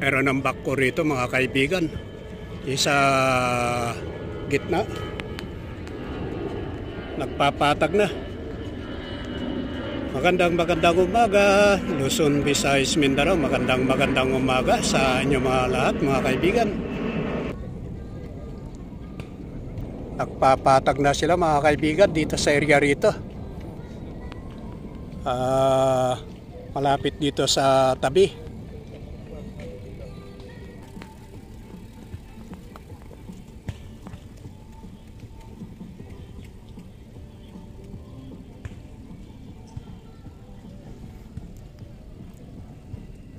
Meron ng bako rito mga kaibigan. Isa gitna. Nagpapatag na. Magandang umaga, Luzon, Visayas, Mindanao. Magandang umaga sa inyo mga lahat mga kaibigan. Nagpapatag na sila mga kaibigan dito sa area rito. Malapit dito sa tabi.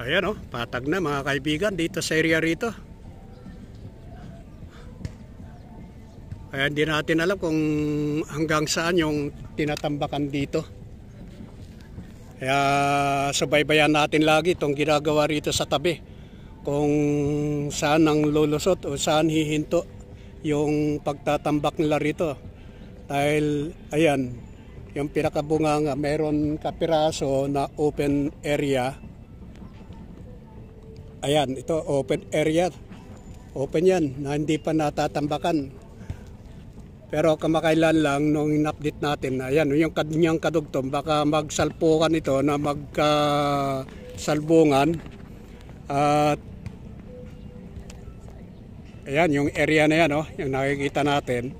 Ayan o, patag na mga kaibigan dito sa area rito. Kaya hindi natin alam kung hanggang saan yung tinatambakan dito. Kaya subaybayan natin lagi itong ginagawa rito sa tabi. Kung saan ang lulusot o saan hihinto yung pagtatambak nila rito. Dahil ayan, yung pinakabunganga meron kapiraso na open area. Ayan, ito open area. Open yan, na hindi pa natatambakan. Pero kamakailan lang nung in-update natin, ayan, yung kanyang kadugtong, baka magsalpukan ito na magkasalbungan. At ayan, yung area na yan, oh, yung nakikita natin.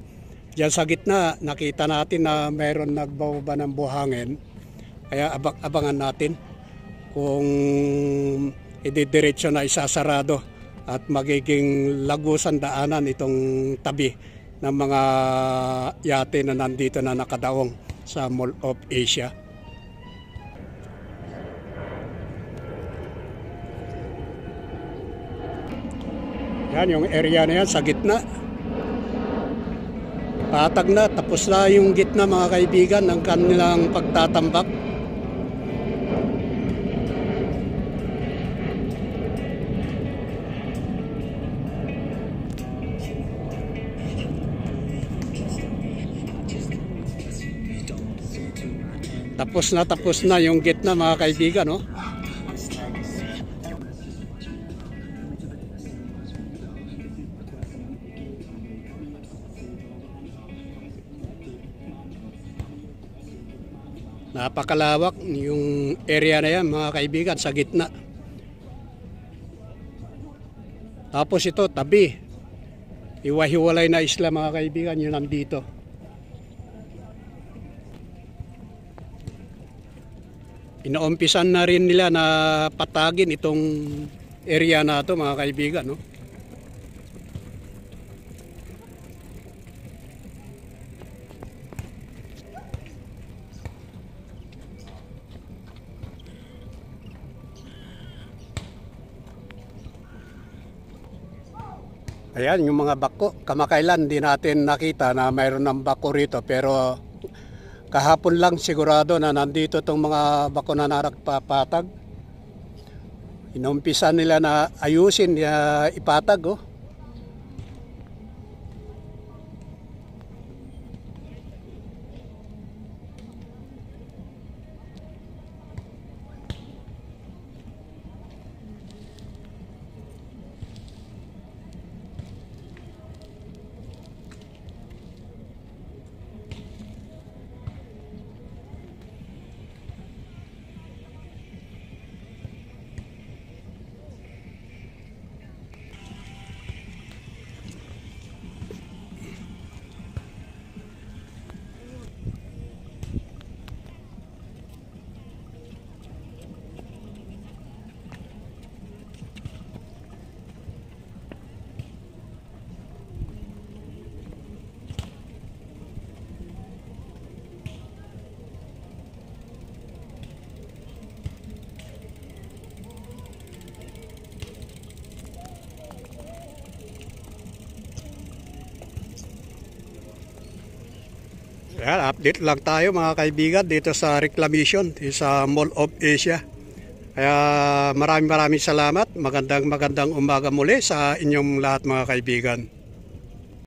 Diyan sa gitna, nakita natin na mayroon nagbababa ng buhangin. Kaya abangan natin kung ididiretso na isasarado at magiging lagusan daanan itong tabi ng mga yate na nandito na nakadaong sa Mall of Asia. Yan yung area na yan sa gitna. Patag na, tapos na yung gitna mga kaibigan ng kanilang pagtatambak. Tapos na yung gitna mga kaibigan, no? Napakalawak yung area na yan mga kaibigan sa gitna. Tapos ito tabi. Iwahiwalay na isla mga kaibigan yun nandito. Inaumpisan na rin nila na patagin itong area na ito mga kaibigan, no? Ayan yung mga bako. Kamakailan di natin nakita na mayroon ng bako rito, pero kahapon lang sigurado na nandito itong mga bako na nagpapatag. Inumpisa nila na ayusin, ipatag, oh. Yan, update lang tayo mga kaibigan dito sa reclamation sa Mall of Asia. Kaya maraming salamat. Magandang umaga muli sa inyong lahat mga kaibigan.